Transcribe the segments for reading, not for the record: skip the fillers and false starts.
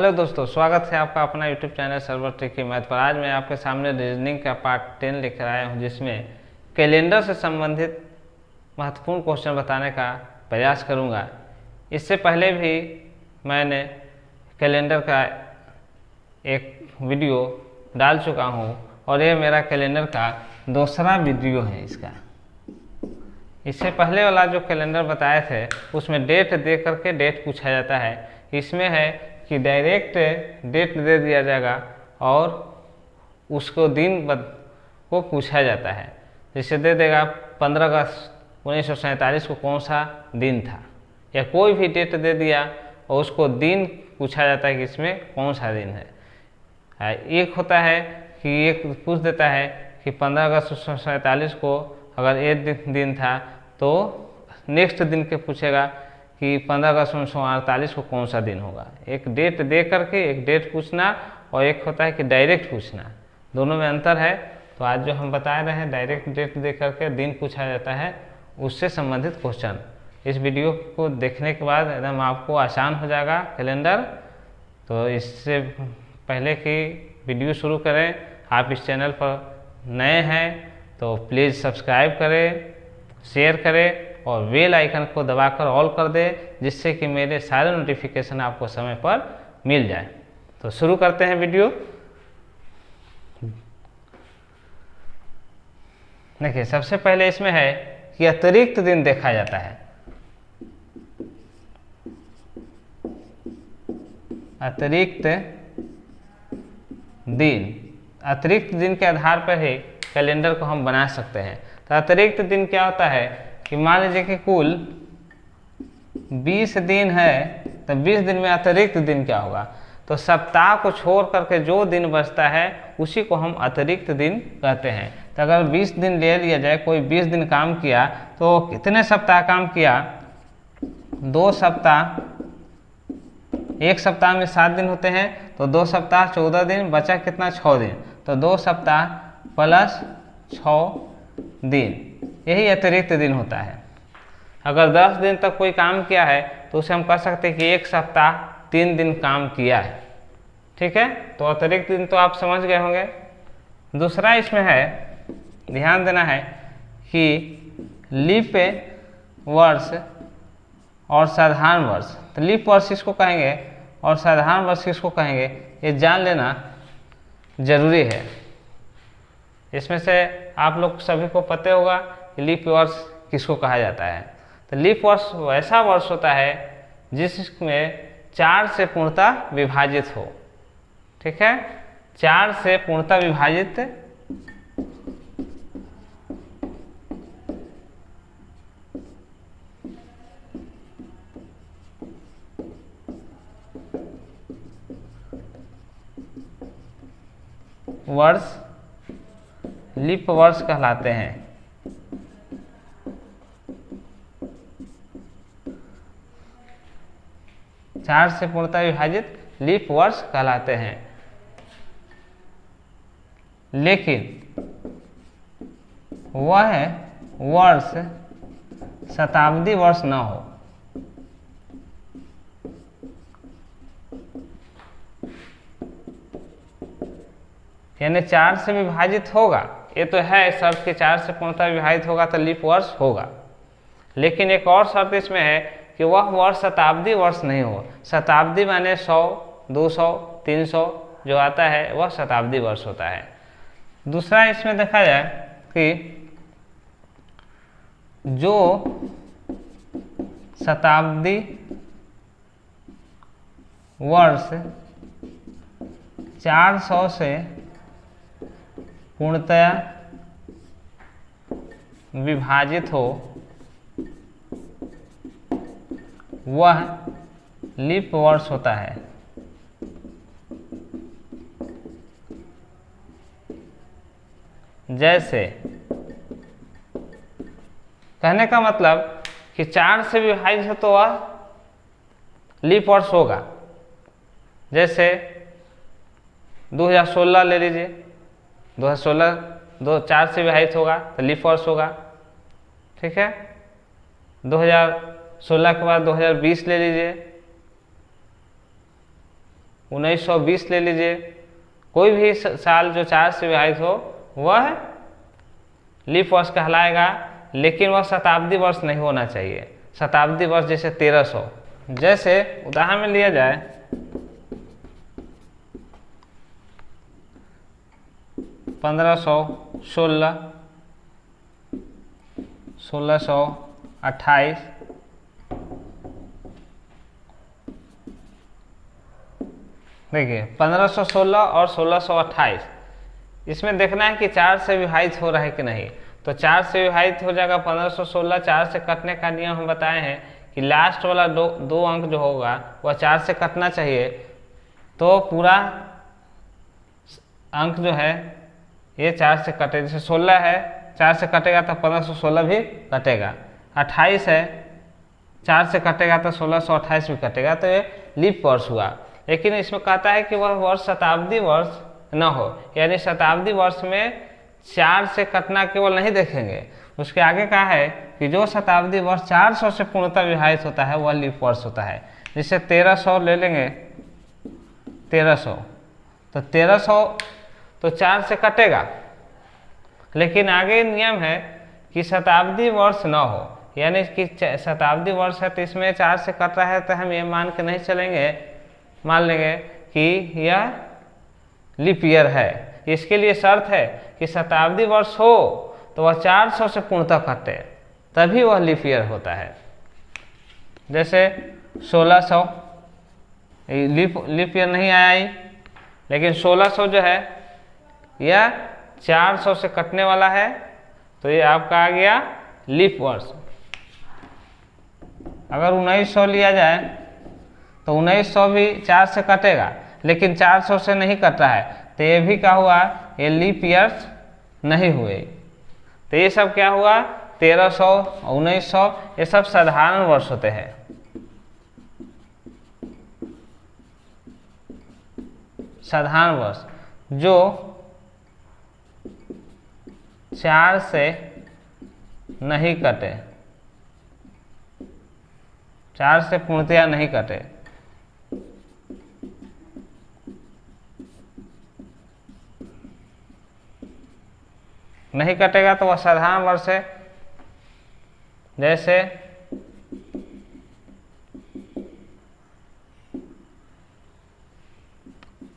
Hello दोस्तों, स्वागत है आपका अपना YouTube channel server tricky math पर। आज मैं आपके सामने रीजनिंग का पार्ट 10 लेकर आया हूं, जिसमें कैलेंडर से संबंधित महत्वपूर्ण क्वेश्चन बताने का प्रयास करूंगा। इससे पहले भी मैंने कैलेंडर का एक वीडियो डाल चुका हूं और ये मेरा कैलेंडर का दूसरा वीडियो है। इससे पहले वाला जो कैलेंडर बताए थे उसमें डेट दे करके डेट पूछा जाता है। इसमें है कि डायरेक्ट डेट दे दिया जाएगा और उसको दिन को पूछा जाता है। जैसे दे देगा 15 अगस्त 1947 को कौन सा दिन था, या कोई भी डेट दे दिया और उसको दिन पूछा जाता है कि इसमें कौन सा दिन है। एक होता है कि एक पूछ देता है कि 15 अगस्त 1947 को अगर एक दिन था तो नेक्स्ट दिन के पूछेगा कि 15 अगस्त 1948 को कौन सा दिन होगा। एक डेट दे करके एक डेट पूछना और एक होता है कि डायरेक्ट पूछना, दोनों में अंतर है। तो आज जो हम बता रहे हैं डायरेक्ट डेट दे करके दिन पूछा जाता है, उससे संबंधित क्वेश्चन। इस वीडियो को देखने के बाद एकदम आपको आसान हो जाएगा कैलेंडर। तो इससे पहले कि वीडियो शुरू करें, आप इस चैनल पर नए हैं तो प्लीज़ सब्सक्राइब करें, शेयर करें और बेल आइकन को दबाकर ऑल कर दे, जिससे कि मेरे सारे नोटिफिकेशन आपको समय पर मिल जाए। तो शुरू करते हैं वीडियो। देखिए, सबसे पहले इसमें है कि अतिरिक्त दिन देखा जाता है। अतिरिक्त दिन के आधार पर ही कैलेंडर को हम बना सकते हैं। तो अतिरिक्त दिन क्या होता है कि मान लीजिए कि कुल 20 दिन है, तो 20 दिन में अतिरिक्त दिन क्या होगा, तो सप्ताह को छोड़ करके जो दिन बचता है उसी को हम अतिरिक्त दिन कहते हैं। तो अगर 20 दिन ले लिया जाए, कोई 20 दिन काम किया तो कितने सप्ताह काम किया, 2 सप्ताह। एक सप्ताह में 7 दिन होते हैं तो 2 सप्ताह 14 दिन, बचा कितना 6 दिन। तो 2 सप्ताह प्लस 6 दिन, यही अतिरिक्त दिन होता है। अगर 10 दिन तक कोई काम किया है तो उसे हम कह सकते हैं कि 1 सप्ताह 3 दिन काम किया है। ठीक है, तो अतिरिक्त दिन तो आप समझ गए होंगे। दूसरा इसमें है, ध्यान देना है कि लीप वर्ष और साधारण वर्ष। तो लीप वर्ष इसको कहेंगे और साधारण वर्ष किसको कहेंगे, ये जान लेना जरूरी है। इसमें से आप लोग सभी को पता होगा कि लीप वर्ष किसको कहा जाता है। तो लीप वर्ष वैसा वर्ष होता है जिसमें 4 से पूर्णतः विभाजित हो। ठीक है, 4 से पूर्णतः विभाजित वर्ष लीप वर्ष कहलाते हैं। चार से पूर्णतः विभाजित लीप वर्ष कहलाते हैं। लेकिन वह वर्ष शताब्दी वर्ष न हो। यानी 4 से विभाजित होगा, ये तो है शर्त कि 4 से पूर्णतः विभाजित होगा तो लीप वर्ष होगा। लेकिन एक और शर्त इसमें है कि वह वर्ष शताब्दी वर्ष नहीं हो। शताब्दी माने 100, 200, 300 जो आता है वह शताब्दी वर्ष होता है। दूसरा इसमें देखा जाए कि जो शताब्दी वर्ष 400 से पूर्णतया विभाजित हो वह लीप वर्ष होता है। जैसे कहने का मतलब कि 4 से विभाजित हो तो वह लीप वर्ष होगा। जैसे 2016 ले लीजिए, 2016 4 से विभाजित होगा तो लीप वर्ष होगा। ठीक है, 2016 के बाद 2020 ले लीजिए, 1920 ले लीजिए, कोई भी साल जो 4 से विभाजित हो वह लीप वर्ष कहलाएगा, लेकिन वह शताब्दी वर्ष नहीं होना चाहिए। शताब्दी वर्ष जैसे 1300, जैसे उदाहरण में लिया जाए 1516, 1628, देखिए 1516 और 1628, इसमें देखना है कि 4 से विभाजित हो रहा है कि नहीं। तो 4 से विभाजित हो जाएगा 1516, 4 से कटने का नियम हम बताए हैं कि लास्ट वाला दो अंक जो होगा वह 4 से कटना चाहिए, तो पूरा अंक जो है ये 4 से कटे। जैसे 16 है, 4 से कटेगा तो 1516 भी कटेगा। 28 है, 4 से कटेगा तो 1628 भी कटेगा, तो ये लीप वर्ष हुआ। लेकिन इसमें कहता है कि वह वर्ष शताब्दी वर्ष न हो, यानी शताब्दी वर्ष में 4 से कटना केवल नहीं देखेंगे, उसके आगे कहा है कि जो शताब्दी वर्ष 400 से पूर्णतः विभाजित होता है वह लीप वर्ष होता है। जैसे 1300 ले लेंगे, 1300 तो 1300 तो 4 से कटेगा, लेकिन आगे नियम है कि शताब्दी वर्ष न हो, यानी कि शताब्दी वर्ष है तो इसमें 4 से कट रहा है तो हम ये मान के नहीं चलेंगे, मान लेंगे कि यह लीप ईयर है। इसके लिए शर्त है कि शताब्दी वर्ष हो तो वह 400 से पूर्णतः कटे, तभी वह लीप ईयर होता है। जैसे 1600 लीप ईयर नहीं आया ही, लेकिन 1600 जो है यह 400 से कटने वाला है, तो ये आपका आ गया लीप वर्ष। अगर 1900 लिया जाए तो 1900 भी 4 से कटेगा, लेकिन 400 से नहीं कट रहा है, तो ये भी क्या हुआ, ये लीप ईयर्स नहीं हुए। तो ये सब क्या हुआ, 1300, 1900 ये सब साधारण वर्ष होते हैं। साधारण वर्ष जो 4 से नहीं कटे, 4 से पूर्णतया नहीं कटे। नहीं कटेगा तो वह साधारण वर्ष है। जैसे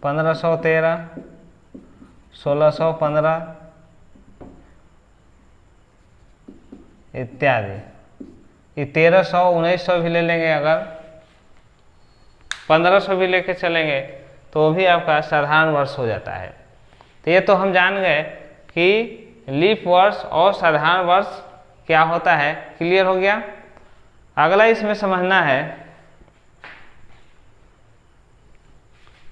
1513, 1615 इत्यादि। ये 1300, 1900 भी ले लेंगे, अगर 1500 भी लेके चलेंगे तो भी आपका साधारण वर्ष हो जाता है। तो ये तो हम जान गए कि लीप वर्ष और साधारण वर्ष क्या होता है, क्लियर हो गया। अगला इसमें समझना है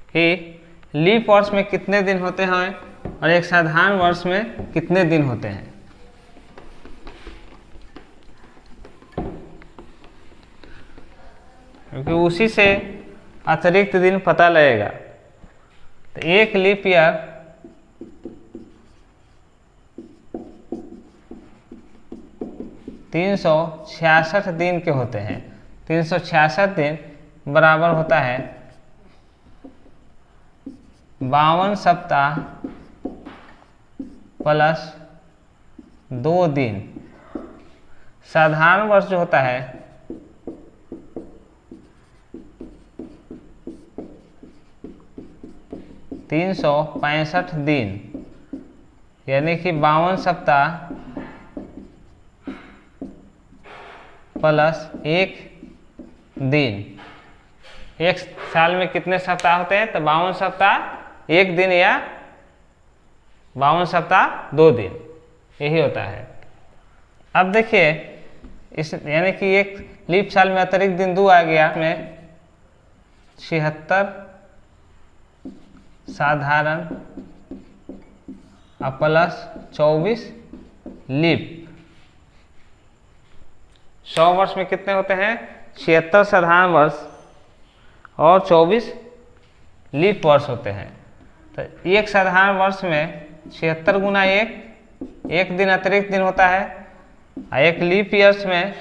कि लीप वर्ष में कितने दिन होते हैं और एक साधारण वर्ष में कितने दिन होते हैं। क्योंकि उसी से अतिरिक्त दिन पता लगेगा। तो एक लीप ईयर 366 दिन के होते हैं। 366 दिन बराबर होता है 52 सप्ताह प्लस 2 दिन। साधारण वर्ष जो होता है 365 दिन, यानी कि 52 सप्ताह प्लस 1 दिन। एक साल में कितने सप्ताह होते हैं, तो 52 सप्ताह 1 दिन या 52 सप्ताह 2 दिन, यही होता है। अब देखिए इस यानी कि एक लीप साल में अतिरिक्त दिन 2 आ गया, में 76 साधारण प्लस 24 लीप। 100 वर्ष में कितने होते हैं, 76 साधारण वर्ष और 24 लीप वर्ष होते हैं। तो एक साधारण वर्ष में 76 गुना 1 दिन अतिरिक्त दिन होता है, और एक लीप ईयर्स में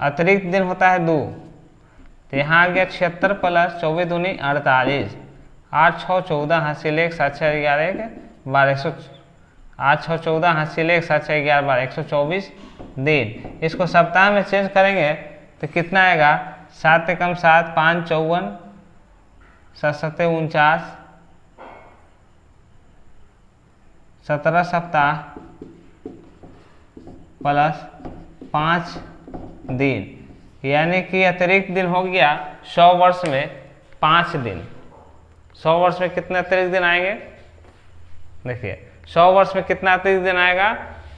अतिरिक्त दिन होता है 2। तो यहाँ आ गया 76 प्लस 24 दूनी 48, 8 6 14 हासिल 1 7 6 11 12 8 6 14 हासिल 1 7 6 11 12 124 दिन। इसको सप्ताह में चेंज करेंगे तो कितना आएगा, 7 एकम 7 5 54 7 7 49, 17 सप्ताह प्लस 5 दिन, यानी कि अतिरिक्त दिन हो गया 100 वर्ष में 5 दिन। 100 वर्ष में कितने अतिरिक्त दिन आएंगे, देखिए 100 वर्ष में कितना अतिरिक्त दिन आएगा,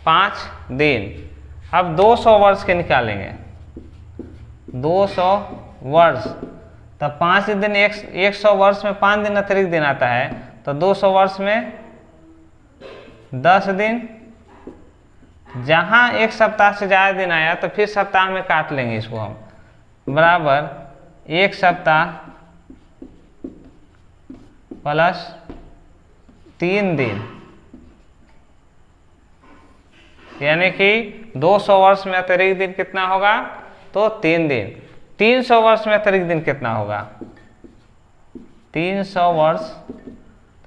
5 दिन। अब 200 वर्ष के निकालेंगे, 200 वर्ष, तब 5 दिन 100 वर्ष में 5 दिन अतिरिक्त दिन आता है, तो 200 वर्ष में 10 दिन। जहाँ एक सप्ताह से ज़्यादा दिन आया तो फिर सप्ताह में काट लेंगे इसको हम, बराबर 1 सप्ताह प्लस 3 दिन, यानी कि 200 वर्ष में अतिरिक्त दिन कितना होगा, तो 3 दिन। 300 वर्ष में अतिरिक्त दिन कितना होगा, 300 वर्ष,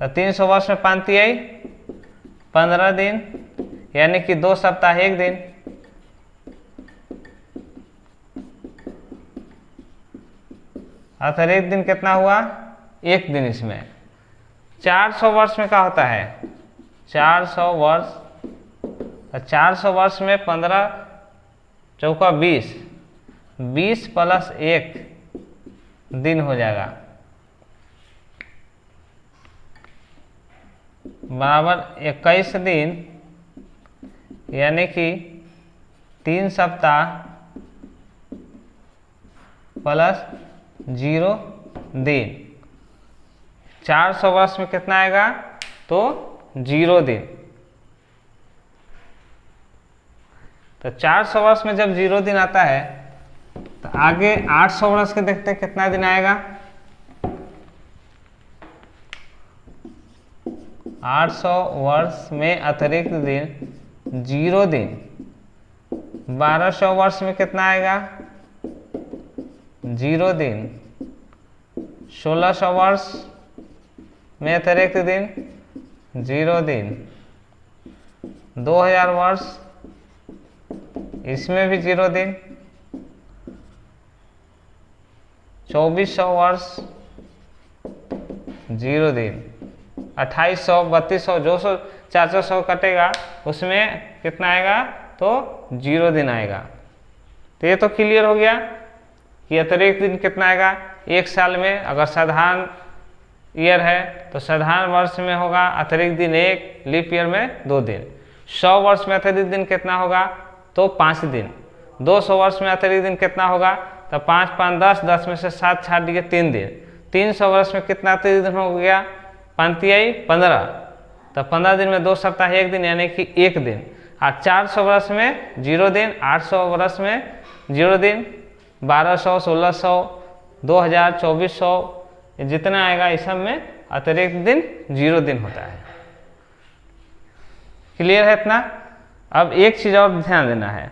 तो 300 वर्ष में 5 तिहाई 15 दिन, यानी कि 2 सप्ताह 1 दिन। अतिरिक्त दिन कितना हुआ, 1 दिन। इसमें 400 वर्ष में क्या होता है, 400 वर्ष, तो 400 वर्ष में 15 चौका 20, 20 प्लस 1 दिन हो जाएगा, बराबर 21 दिन, यानी कि 3 सप्ताह प्लस 0 दिन। 400 वर्ष में कितना आएगा, तो 0 दिन। तो 400 वर्ष में जब 0 दिन आता है तो आगे 800 वर्ष के देखते हैं कितना दिन आएगा, 800 वर्ष में अतिरिक्त दिन 0 दिन। 1200 वर्ष में कितना आएगा, 0 दिन। 1600 वर्ष में अतिरिक्त दिन 0 दिन। 2000 वर्ष, इसमें भी 0 दिन। 2400 वर्ष 0 दिन। 2800 3200 जो 400 कटेगा उसमें कितना आएगा, तो 0 दिन आएगा। तो ये तो क्लियर हो गया कि अतिरिक्त दिन कितना आएगा। एक साल में अगर साधारण ईयर है तो साधारण वर्ष में होगा अतिरिक्त दिन 1, लीप ईयर में 2 दिन। 100 वर्ष में अतिरिक्त दिन कितना होगा, तो 5 दिन। 200 वर्ष में अतिरिक्त दिन कितना होगा, तो 5 5 10, 10 में से 7 छाट दिए 3 दिन। 300 वर्ष में कितना अतिरिक्त दिन हो गया, 5 तिहाई 15, तो 15 दिन में 2 सप्ताह 1 दिन, यानी कि 1 दिन। और 400 वर्ष में 0 दिन, 800 वर्ष में 0 दिन, 1200 1600 2000 2400 जितना आएगा इस सब में अतिरिक्त दिन 0 दिन होता है। क्लियर है इतना। अब एक चीज़ और ध्यान देना है,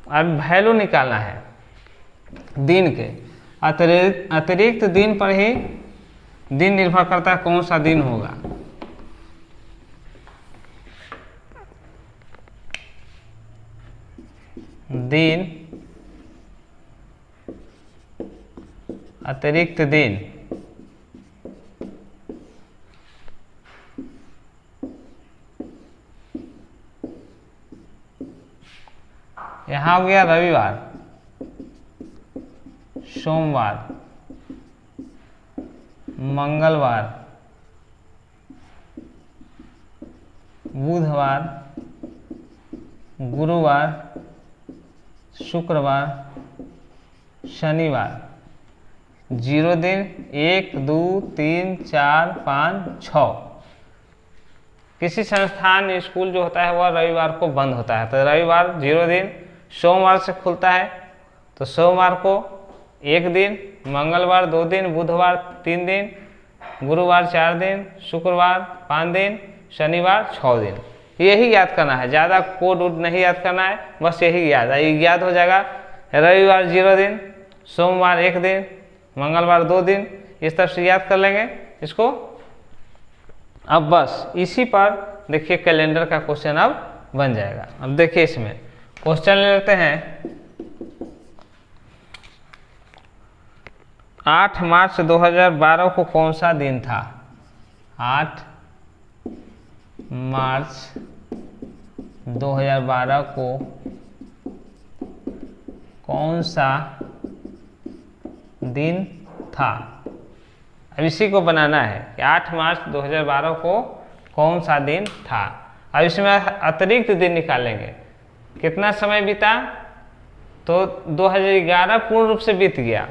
अब वैल्यू निकालना है दिन के। अतिरिक्त दिन पर ही दिन निर्भर करता है कौन सा दिन होगा। दिन, अतिरिक्त दिन, यहाँ हो गया रविवार, सोमवार, मंगलवार, बुधवार, गुरुवार, शुक्रवार, शनिवार। 0 दिन 1 2 3 4 5 6। किसी संस्थान स्कूल जो होता है वह रविवार को बंद होता है, तो रविवार 0 दिन। सोमवार से खुलता है तो सोमवार को 1 दिन, मंगलवार 2 दिन, बुधवार 3 दिन, गुरुवार 4 दिन, शुक्रवार 5 दिन, शनिवार 6 दिन। यही याद करना है, ज़्यादा कोड वोड नहीं याद करना है, बस यही याद है। ये याद हो जाएगा। रविवार 0 दिन, सोमवार 1 दिन, मंगलवार 2 दिन, इस तरह से याद कर लेंगे इसको। अब बस इसी पर देखिए कैलेंडर का क्वेश्चन अब बन जाएगा। अब देखिए इसमें क्वेश्चन ले लेते हैं। 8 मार्च 2012 को कौन सा दिन था? 8 मार्च 2012 को कौन सा दिन था? अब इसी को बनाना है कि 8 मार्च 2012 को कौन सा दिन था। अब इसमें अतिरिक्त दिन निकालेंगे। कितना समय बीता? तो 2011 पूर्ण रूप से बीत गया,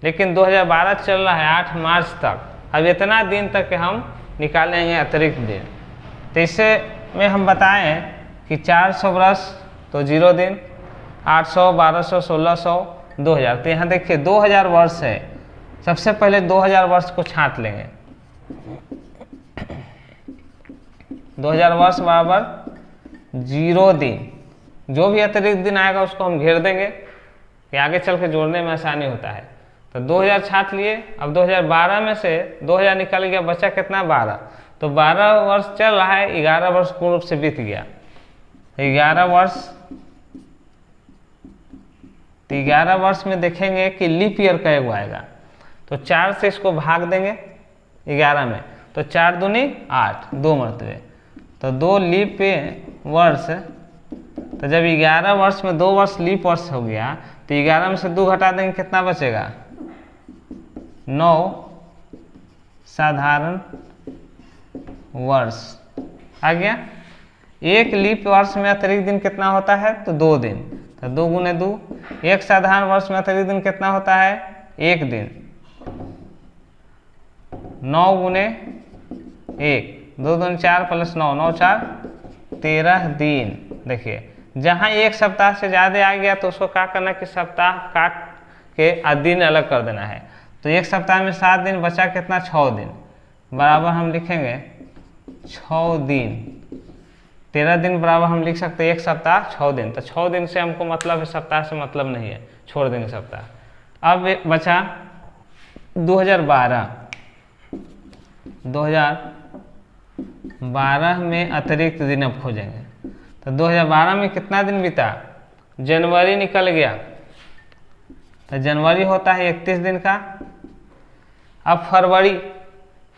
लेकिन 2012 चल रहा है 8 मार्च तक। अब इतना दिन तक के हम निकालेंगे अतिरिक्त दिन। तो इससे में हम बताएं कि 400 वर्ष तो 0 दिन, 800, 1200, 1600, 2000। तो यहाँ देखिए 2000 वर्ष है। सबसे पहले 2000 वर्ष को छांट लेंगे। 2000 वर्ष बराबर 0 दिन। जो भी अतिरिक्त दिन आएगा उसको हम घेर देंगे कि आगे चल के जोड़ने में आसानी होता है। तो 2000 छांट लिए। अब 2012 में से 2000 निकल गया, बचा कितना? 12। तो 12 वर्ष चल रहा है, 11 वर्ष पूर्ण रूप से बीत गया। 11 वर्ष, तो 11 वर्ष में देखेंगे कि लीप ईयर का एगो आएगा। तो 4 से इसको भाग देंगे 11 में, तो 4 दूनी 8, 2 मरतबे, तो 2 लीप वर्ष। तो जब 11 वर्ष में 2 वर्ष लीप वर्ष हो गया, तो 11 में से 2 घटा देंगे, कितना बचेगा? 9 साधारण वर्ष आ गया। एक लीप वर्ष में अतिरिक्त दिन कितना होता है? तो 2 दिन। तो 2 गुने 2। एक साधारण वर्ष में अतिरिक्त दिन कितना होता है? 1 दिन। 9 गुने 1, 2 दूनी 4 प्लस 9, 9 4 13 दिन। देखिए जहाँ एक सप्ताह से ज़्यादा आ गया तो उसको क्या करना कि सप्ताह काट के दिन अलग कर देना है। तो एक सप्ताह में 7 दिन, बचा कितना? 6 दिन। बराबर हम लिखेंगे 6 दिन। 13 दिन बराबर हम लिख सकते हैं 1 सप्ताह 6 दिन। तो 6 दिन से हमको मतलब है, सप्ताह से मतलब नहीं है, छोड़ देंगे सप्ताह। अब बचा 2012। 2012 में अतिरिक्त दिन अब खोजेंगे। तो 2012 में कितना दिन बीता? जनवरी निकल गया, तो जनवरी होता है 31 दिन का। अब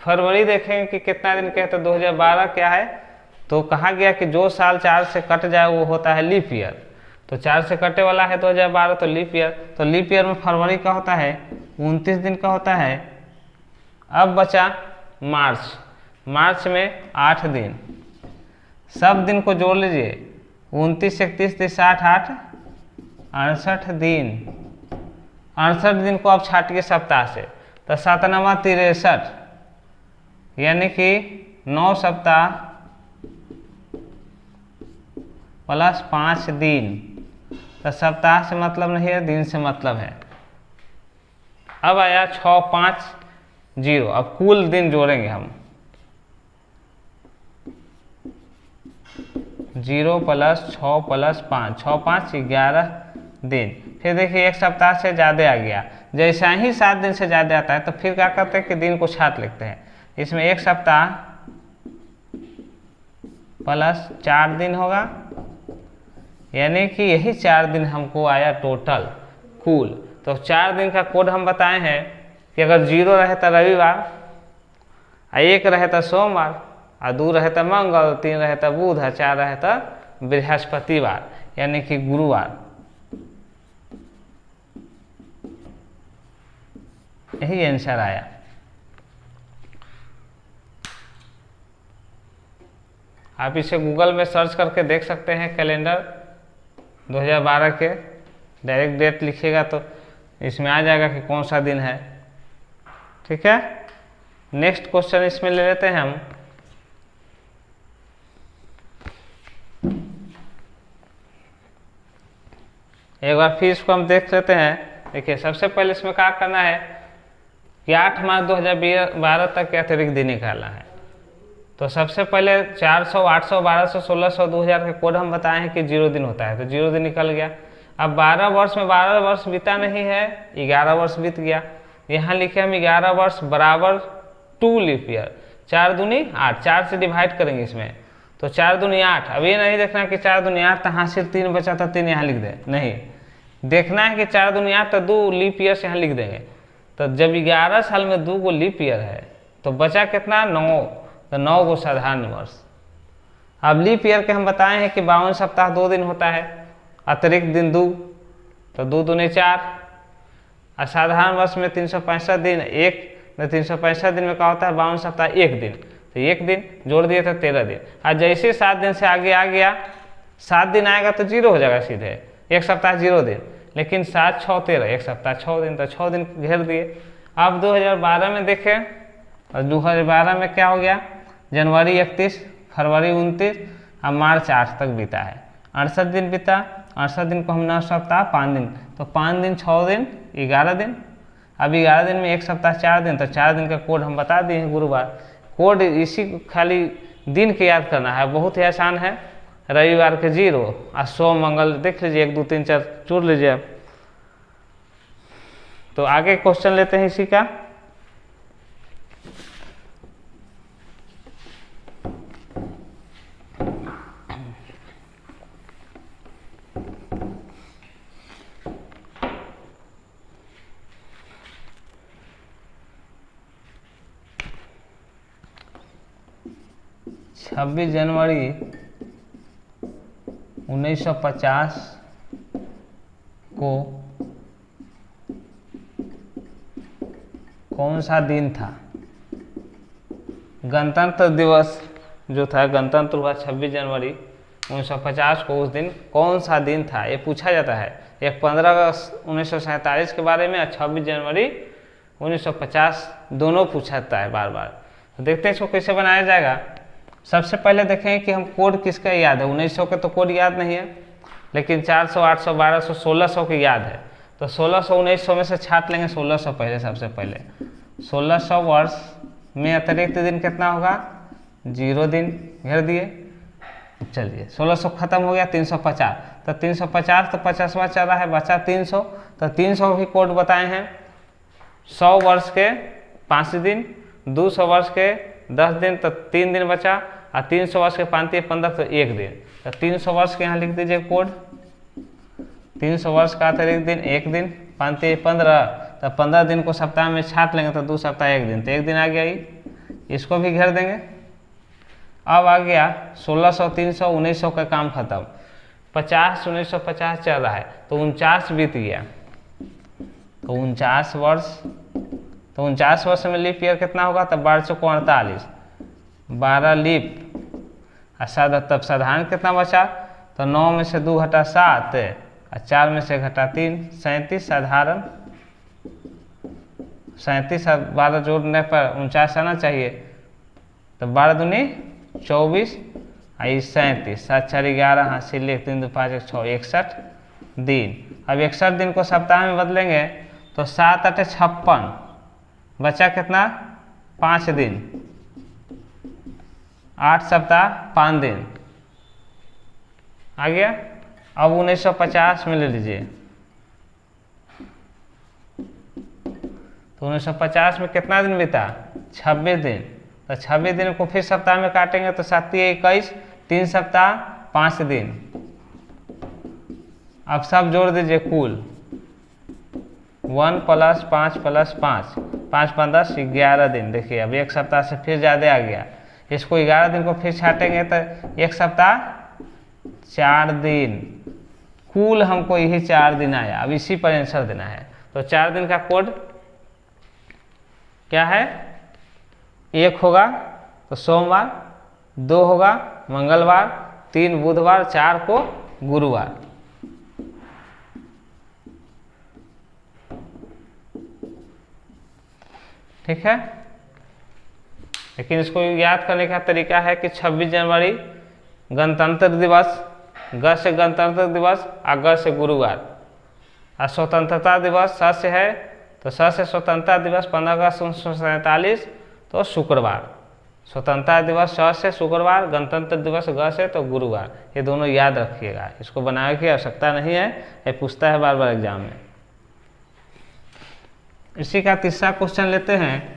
फरवरी देखेंगे कि कितना दिन के है। तो 2012 क्या है? तो कहा गया कि जो साल 4 से कट जाए वो होता है लीप ईयर। तो 4 से कटे वाला है 2012, तो लीप ईयर। तो लीप ईयर में फरवरी का होता है 29 दिन का होता है। अब बचा मार्च में 8 दिन। सब दिन को जोड़ लीजिए, 29, 31, 30, 60, 8, 68 दिन। 68 दिन को आप छाटिए सप्ताह से, तो 7 9 63, यानी कि 9 सप्ताह प्लस 5 दिन। तो सप्ताह से मतलब नहीं है, दिन से मतलब है। अब आया 6 5 0। अब कुल दिन जोड़ेंगे हम, 0 प्लस 6 प्लस 5, 6 5 11 दिन। फिर देखिए एक सप्ताह से ज़्यादा आ गया। जैसा ही 7 दिन से ज़्यादा आता है तो फिर क्या करते हैं कि दिन को छाट लिखते हैं। इसमें 1 सप्ताह प्लस 4 दिन होगा, यानी कि यही 4 दिन हमको आया टोटल कुल। तो 4 दिन का कोड हम बताए हैं कि अगर 0 रहे तो रविवार, 1 रहे तो सोमवार, 2 रहे तो मंगल, 3 रहे तो बुध, 4 रहे तो बृहस्पतिवार, यानी कि गुरुवार। यही आंसर आया। आप इसे गूगल में सर्च करके देख सकते हैं। कैलेंडर 2012 के डायरेक्ट डेट लिखिएगा तो इसमें आ जाएगा कि कौन सा दिन है। ठीक है, नेक्स्ट क्वेश्चन इसमें ले लेते हैं हम। एक बार फिर इसको हम देख लेते हैं। देखिए सबसे पहले इसमें क्या करना है कि 8 मार्च 2012 तक के अतिरिक्त दिन निकालना है। तो सबसे पहले 400, 800, 1200, 1600, 2000 के कोड हम बताए हैं कि 0 दिन होता है, तो 0 दिन निकल गया। अब 12 वर्ष में 12 वर्ष बीता नहीं है, 11 वर्ष बीत गया। यहाँ लिखे हम 11 वर्ष बराबर 2 लीप ईयर, 4 दूनी 8, 4 से डिवाइड करेंगे इसमें, तो 4 दूनी 8। अब ये नहीं देखना कि 4 दूनी 8 तो हासिल 3 बचा था 3 यहाँ लिख दे, नहीं देखना है कि 4 दूनी 8 तो 2 लीप ईयर से यहाँ लिख देंगे। तो जब 11 साल में 2 गो लीप ईयर है तो बचा कितना 9, तो 9 गो साधारण वर्ष। अब लीप ईयर के हम बताए हैं कि 52 सप्ताह 2 दिन होता है, अतिरिक्त दिन 2, तो 2 दूनी 4, और साधारण वर्ष में 365 दिन, 365 दिन में क्या होता है 52 सप्ताह 1 दिन, तो 1 दिन जोड़ दिए तो 13 दिन। और जैसे 7 दिन से आगे आ गया, 7 दिन आएगा तो 0 हो जाएगा सीधे, 1 सप्ताह 0 दिन, लेकिन 7 6 13, 1 सप्ताह 6 दिन, तो 6 दिन घेर दिए। अब 2012 में देखें, और 2012 में क्या हो गया, जनवरी 31, फरवरी 29 और मार्च 8 तक बीता है, 68 दिन बीता। 68 दिन को हम 9 सप्ताह 5 दिन, तो 5 दिन 6 दिन 11 दिन। अब 11 दिन में 1 सप्ताह 4 दिन, तो 4 दिन का कोड हम बता दिए हैं गुरुवार। कोड इसी खाली दिन के याद करना है, बहुत ही आसान है। रविवार के 0 और सोम मंगल देख लीजिए, 1 2 3 4 जोड़ लीजिए आप। तो आगे क्वेश्चन लेते हैं इसी का। छब्बीस जनवरी 1950 को कौन सा दिन था? गणतंत्र दिवस जो था, गणतंत्र हुआ 26 जनवरी 1950 को, उस दिन कौन सा दिन था ये पूछा जाता है। एक 15 अगस्त 1947 के बारे में और 26 जनवरी 1950 दोनों पूछा जाता है बार बार। तो देखते हैं इसको कैसे बनाया जाएगा। सबसे पहले देखें कि हम कोड किसका याद है। 1900 के तो कोड याद नहीं है, लेकिन 400 800 1200 1600 के याद है, तो 1600 1900 में से छाट लेंगे 1600 पहले। सबसे पहले 1600 वर्ष में अतिरिक्त दिन कितना होगा, 0 दिन घेर दिए। चलिए 1600 खत्म हो गया, 350, तो 350 तो 50वां चल रहा है, बचा 300, तो 300 भी कोड बताए हैं। 100 वर्ष के 5 दिन, 200 वर्ष के 10 दिन, तो 3 दिन बचा, और 300 वर्ष के 5 15 तो 1 दिन, तो 300 वर्ष के यहाँ लिख दीजिए कोड। 300 वर्ष का अतिरिक्त दिन 1 दिन, 5 15, तो 15 दिन को सप्ताह में छाट लेंगे तो 2 सप्ताह 1 दिन, तो 1 दिन आ गया ही, इसको भी घेर देंगे। अब आ गया 1600 300 1900 का काम खत्म। 50 1950 चल रहा है, तो 49 बीत गया, तो 49 वर्ष, तो 49 वर्ष में लीप ईयर कितना होगा, तब 12 चौको 48, 12 लीप। तब साधारण कितना बचा, तो 9 में से 2 घटा 7 और 4 में से घटा 3, 37 साधारण। 37 और 12 जोड़ने पर 49 आना चाहिए, तो 12 दूनी 24 और 37, 7 4 11, हासिल 1 3 2 5 1 6, 61 दिन। अब 61 दिन को सप्ताह में बदलेंगे तो 7 8 56, बचा कितना 5 दिन, 8 सप्ताह 5 दिन आ गया। अब 1950 में ले लीजिए, तो 1950 में कितना दिन बीता, 26 दिन, तो 26 दिन को फिर सप्ताह में काटेंगे तो 7 21, 3 सप्ताह 5 दिन। अब सब जोड़ दीजिए कुल, 1 + 5 + 5, 5 5 10 11 दिन। देखिए अब 1 सप्ताह से फिर ज़्यादा आ गया, इसको 11 दिन को फिर छाटेंगे तो 1 सप्ताह 4 दिन, कुल हमको यही 4 दिन आया। अब इसी पर आंसर देना है, तो 4 दिन का कोड क्या है, 1 होगा तो सोमवार, 2 होगा मंगलवार, 3 बुधवार, 4 को गुरुवार। ठीक है, लेकिन इसको याद करने का तरीका है कि 26 जनवरी गणतंत्र दिवस, ग से गणतंत्र दिवस, और ग से गुरुवार, और स्वतंत्रता दिवस स से है, तो स से स्वतंत्रता दिवस 15 अगस्त 1947, तो शुक्रवार, स्वतंत्रता दिवस स से शुक्रवार, गणतंत्र दिवस ग से तो गुरुवार। ये दोनों याद रखिएगा, इसको बनाने की आवश्यकता नहीं है, ये पूछता है बार बार एग्जाम में। इसी का तीसरा क्वेश्चन लेते हैं।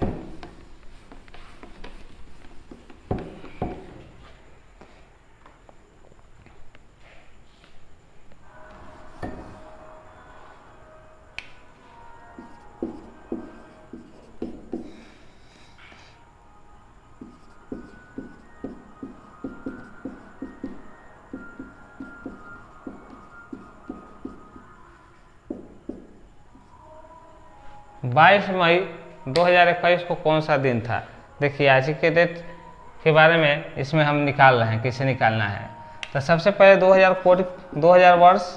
बाईस मई 2021 को कौन सा दिन था? देखिए आज के डेट के बारे में इसमें हम निकाल रहे हैं, कैसे निकालना है। तो सबसे पहले 2000 वर्ष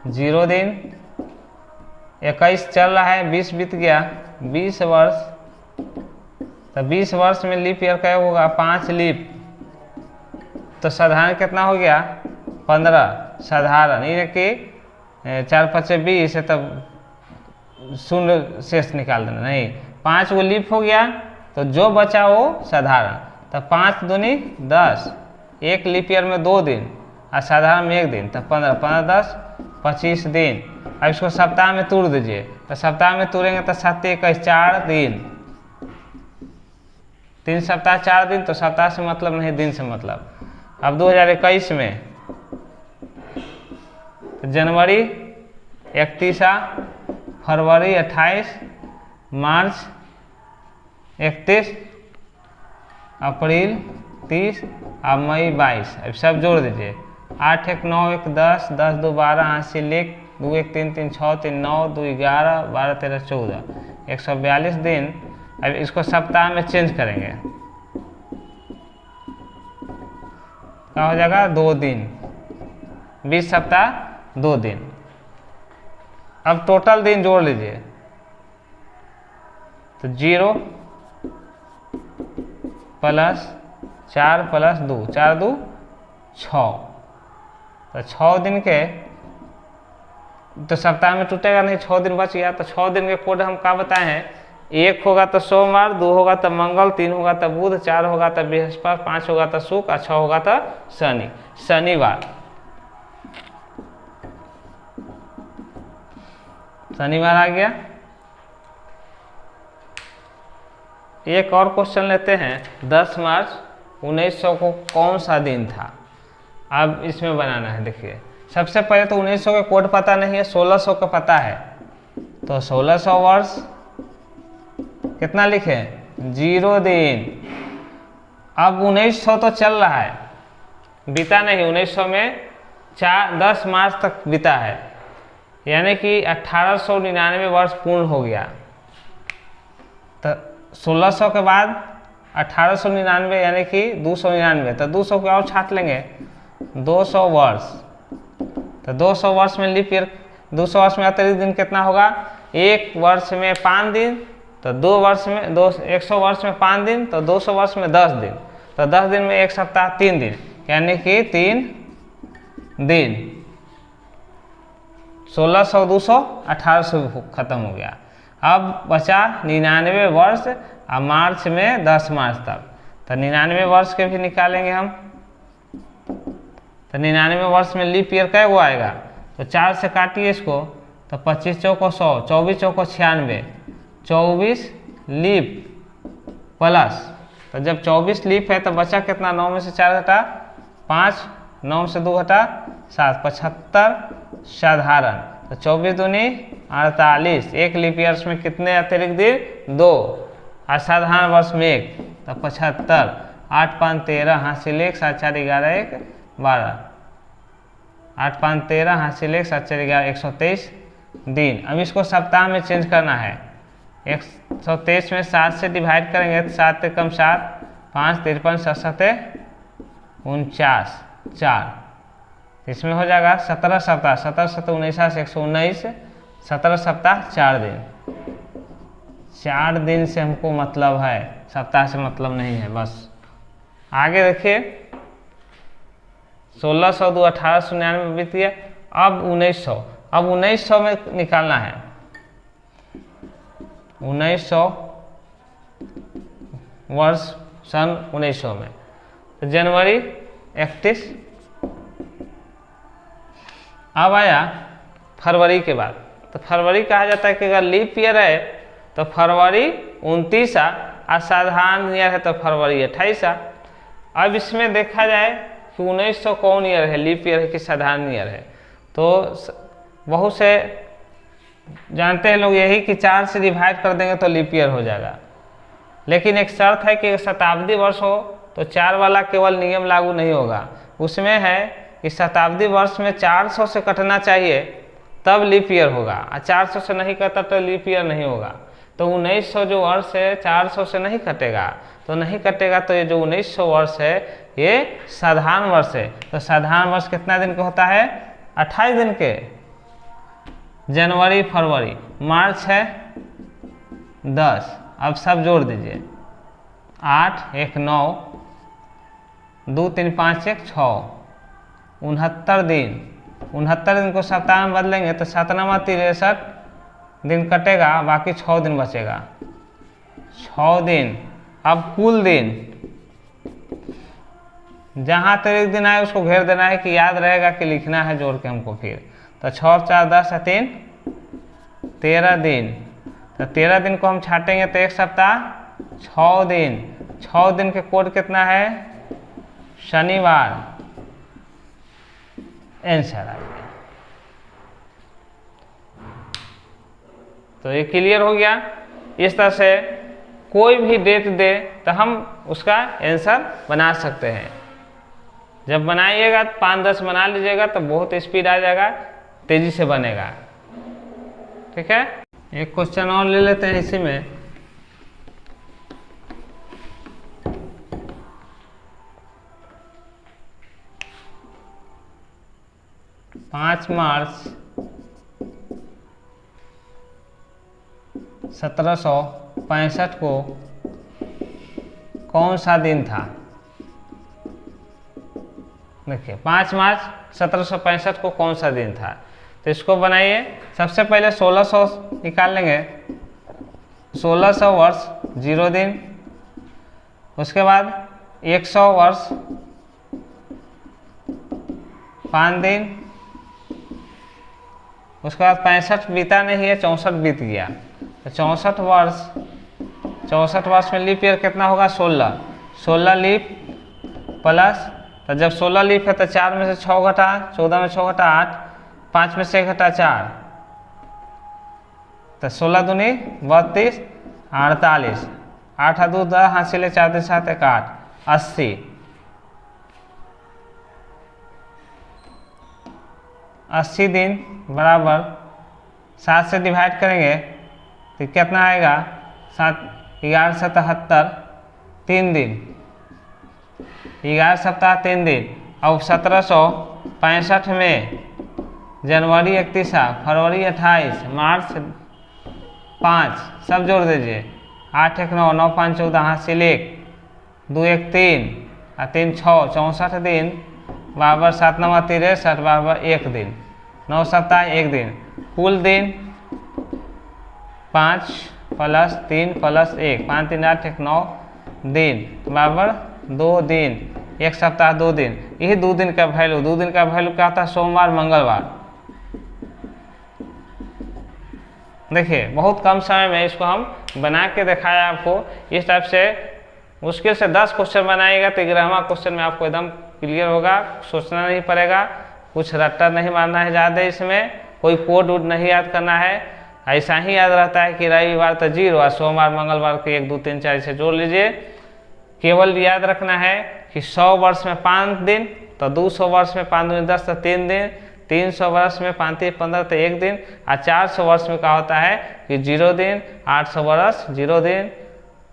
0 दिन, 21 चल रहा है, 20 बीत गया, 20 वर्ष। तो 20 वर्ष में लीप ईयर क्या होगा? 5 लीप। तो साधारण कितना हो गया? 15 साधारण, ये कि 4 5 20 है, तब शून्य शेष निकाल देना, नहीं 5 वो लीप हो गया, तो जो बचा वो साधारण। तो 5 दूनी 10, एक लीप ईयर में 2 दिन और साधारण में 1 दिन, तो 15 15 10 25 दिन। अब इसको सप्ताह में तोड़ दीजिए, तो सप्ताह में तोड़ेंगे तो 7 21 4 दिन, 3 सप्ताह 4 दिन, तो सप्ताह से मतलब नहीं, दिन से मतलब। अब 2021 में जनवरी 31, फरवरी 28, मार्च 31, अप्रैल 30 और मई 22। अब सब जोड़ दीजिए, 8 1 9 1 10, 10 2 12, 8 से लेक 2 1 3 3 6 3 9 2 11 12 13 14, 142 दिन। अब इसको सप्ताह में चेंज करेंगे, क्या हो जाएगा? 2 दिन, 20 सप्ताह 2 दिन। अब टोटल दिन जोड़ लीजिए, तो 0 प्लस 4 प्लस 2, 4 2 6, तो 6 दिन के, तो सप्ताह में टूटेगा नहीं, 6 दिन बच गया। तो 6 दिन के कोड हम क्या बताए हैं? 1 होगा तो सोमवार, 2 होगा तो मंगल, 3 होगा तो बुध, 4 होगा तो बृहस्पति, 5 होगा तो शुक्र और 6 होगा तो शनिवार। शनिवार आ गया। एक और क्वेश्चन लेते हैं। 10 मार्च 1900 को कौन सा दिन था? अब इसमें बनाना है। देखिए सबसे पहले तो 1900 के कोड पता नहीं है, 1600 का पता है, तो 1600 वर्ष कितना लिखे? 0 दिन। अब 1900 तो चल रहा है, बीता नहीं, 1900 में 10 मार्च तक बीता है, यानी कि 1899 वर्ष पूर्ण हो गया। तो 1600 के बाद 1899 यानी कि 299, तो 200 को और छाट लेंगे, 200 वर्ष। तो 200 वर्ष में लीप ईयर, 200 वर्ष में अतिरिक्त दिन कितना होगा? 1 वर्ष में 5 दिन, तो 100 वर्ष में 5 दिन, तो 200 वर्ष में 10 दिन, तो 10 दिन में 1 सप्ताह 3 दिन, यानी कि 3 दिन। 1600 200 1800 खत्म हो गया। अब बचा 99 वर्ष और मार्च में 10 मार्च तक, तो 99 वर्ष के भी निकालेंगे हम। तो 99 वर्ष में लीप ईयर क्या वो आएगा? तो 4 से काटिए इसको, तो 25 चौको 100, 24 चौको 96, 24 लीप प्लस, तो जब 24 लीप है तो बचा कितना? 9 में से 4 घटा 5, 9 में से 2 घटा 7, 75 साधारण। तो 24 दूनी 48, एक लीप ईयर्स में कितने अतिरिक्त दिन? 2, और साधारण वर्ष में 1, तो 75, 8 5 13, हासिल 1, 7 4 11 1 12, 8 5 13, हासिल 1, 7 4 11 123 दिन। अब इसको सप्ताह में चेंज करना है। 123 में 7 से डिवाइड करेंगे तो 7 कम 7, 5 53 7 7 49 4, इसमें हो जाएगा 17 सप्ताह, 17 7 19 119, 17 सप्ताह 4 दिन। 4 दिन से हमको मतलब है, सप्ताह से मतलब नहीं है। बस आगे देखिए, 1600 2 1899 बीत गया। अब 1900, अब 1900 में निकालना है। वर्ष सन 1900 में। तो जनवरी 31। अब आया फरवरी के बाद। तो फरवरी कहा जाता है कि अगर लीप ईयर है तो फरवरी 29 और साधारण ईयर है तो फरवरी 28। अब इसमें देखा जाए कि 1900 कौन ईयर है, लीप ईयर है कि साधारण ईयर है। तो बहुत से जानते हैं लोग यही कि 4 से डिवाइड कर देंगे तो लीप ईयर हो जाएगा, लेकिन एक शर्त है कि शताब्दी वर्ष हो तो 4 वाला केवल नियम लागू नहीं होगा। उसमें है कि शताब्दी वर्ष में 400 से कटना चाहिए तब लीप ईयर होगा, और 400 से नहीं कटा तो लीप ईयर नहीं होगा। तो 1900 जो वर्ष है 400 से नहीं कटेगा, तो नहीं कटेगा तो ये जो 1900 वर्ष है ये साधारण वर्ष है। तो साधारण वर्ष कितना दिन का होता है? 28 दिन के। जनवरी फरवरी, मार्च है 10। अब सब जोड़ दीजिए, 8 1 9 2 3 5 1 6, 69 दिन। 69 दिन को सप्ताह में बदलेंगे तो 7 9 63 दिन कटेगा, बाकी 6 दिन बचेगा, 6 दिन। अब कुल दिन जहाँ तक एक दिन आए उसको घेर देना है कि याद रहेगा कि लिखना है जोड़ के हमको फिर। तो 6 और 4 10 और 3 13 दिन। तो 13 दिन को हम छाटेंगे तो एक सप्ताह 6 दिन। 6 दिन के कोड कितना है? शनिवार। आंसर आ गया। तो ये क्लियर हो गया। इस तरह से कोई भी डेट दे तो हम उसका आंसर बना सकते हैं। जब बनाइएगा 5-10 बना लीजिएगा तो बहुत स्पीड आ जाएगा, तेजी से बनेगा। ठीक है, एक क्वेश्चन और ले लेते हैं इसी में। पाँच मार्च 1765 को कौन सा दिन था? देखिए 5 मार्च 1765 को कौन सा दिन था? तो इसको बनाइए। सबसे पहले 1600 निकाल लेंगे। 1600 वर्ष 0 दिन, उसके बाद 100 वर्ष 5 दिन, उसके बाद 65 बीता नहीं है, 64 बीत गया। तो 64 वर्ष में लीप ईयर कितना होगा? 16 लीप प्लस, तो जब 16 लीप है तो 4 में से 6 घटा, 14 में 6 घटा 8, 5 में से 1 घटा 4, तो 16 दूनी 32, 48, 8 और 2 10, हासिल 4 दिन 7 1 8, 80। 80 दिन बराबर 7 से डिवाइड करेंगे तो कितना आएगा? 7 11 77 3 दिन, 11 सप्ताह 3 दिन। अब 1765 में जनवरी 31, फरवरी 28, मार्च 5, सब जोड़ दीजिए। 8 1 9, 9 5 14, हासिल 1, 2 1 3 और 3 6, 64 दिन बराबर 7 9 63 बराबर 1 दिन, 9 सप्ताह 1 दिन। कुल दिन 5 प्लस 3 प्लस 1, 5 3 8 1 9 दिन बराबर 2 दिन, 1 सप्ताह 2 दिन। यही 2 दिन का वैल्यू। 2 दिन का वैल्यू क्या होता है? सोमवार मंगलवार। देखिए बहुत कम समय में इसको हम बना के दिखाया आपको। इस टाइप से मुश्किल से 10 क्वेश्चन बनाइएगा तो 11वां क्वेश्चन में आपको एकदम क्लियर होगा, सोचना नहीं पड़ेगा, कुछ रट्टा नहीं मारना है ज़्यादा, इसमें कोई कोड वोड नहीं याद करना है। ऐसा ही याद रहता है कि रविवार तो 0 और सोमवार मंगलवार के 1 2 3 4 से जोड़ लीजिए। केवल याद रखना है कि 100 वर्ष में 5 दिन, तो 200 वर्ष में 5 दूनी 10 तो 3 दिन, 300 वर्ष में 5 3 15 तो 1 दिन, और 400 वर्ष में क्या होता है कि 0 दिन, 800 वर्ष 0 दिन,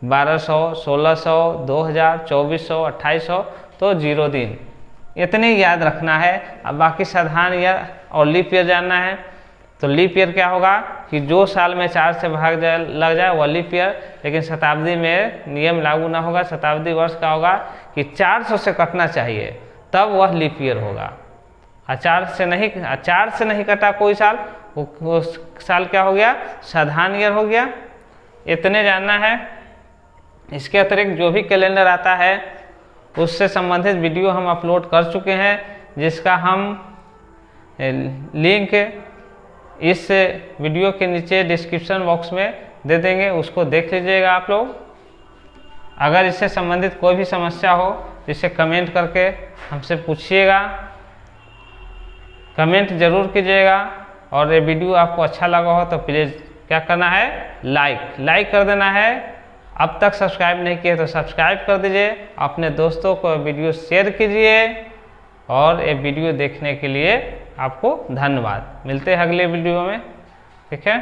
1200 1600 2000 2400 2800 तो 0 दिन। इतने याद रखना है। अब बाकी साधारण ईयर और लीप ईयर जानना है। तो लीप ईयर क्या होगा कि जो साल में 4 से भाग जाए लग जाए वह लीप ईयर, लेकिन शताब्दी में नियम लागू ना होगा। शताब्दी वर्ष का होगा कि 400 से कटना चाहिए तब वह लीप ईयर होगा। 4 से नहीं कटा कोई साल, वो साल क्या हो गया? साधारण ईयर हो गया। इतने जानना है। इसके अतिरिक्त जो भी कैलेंडर आता है उससे संबंधित वीडियो हम अपलोड कर चुके हैं, जिसका हम लिंक इस वीडियो के नीचे डिस्क्रिप्शन बॉक्स में दे देंगे, उसको देख लीजिएगा आप लोग। अगर इससे संबंधित कोई भी समस्या हो तो इसे कमेंट करके हमसे पूछिएगा, कमेंट ज़रूर कीजिएगा। और ये वीडियो आपको अच्छा लगा हो तो प्लीज़ क्या करना है, लाइक कर देना है। अब तक सब्सक्राइब नहीं किए तो सब्सक्राइब कर दीजिए, अपने दोस्तों को वीडियो शेयर कीजिए। और ये वीडियो देखने के लिए आपको धन्यवाद। मिलते हैं अगले वीडियो में, ठीक है।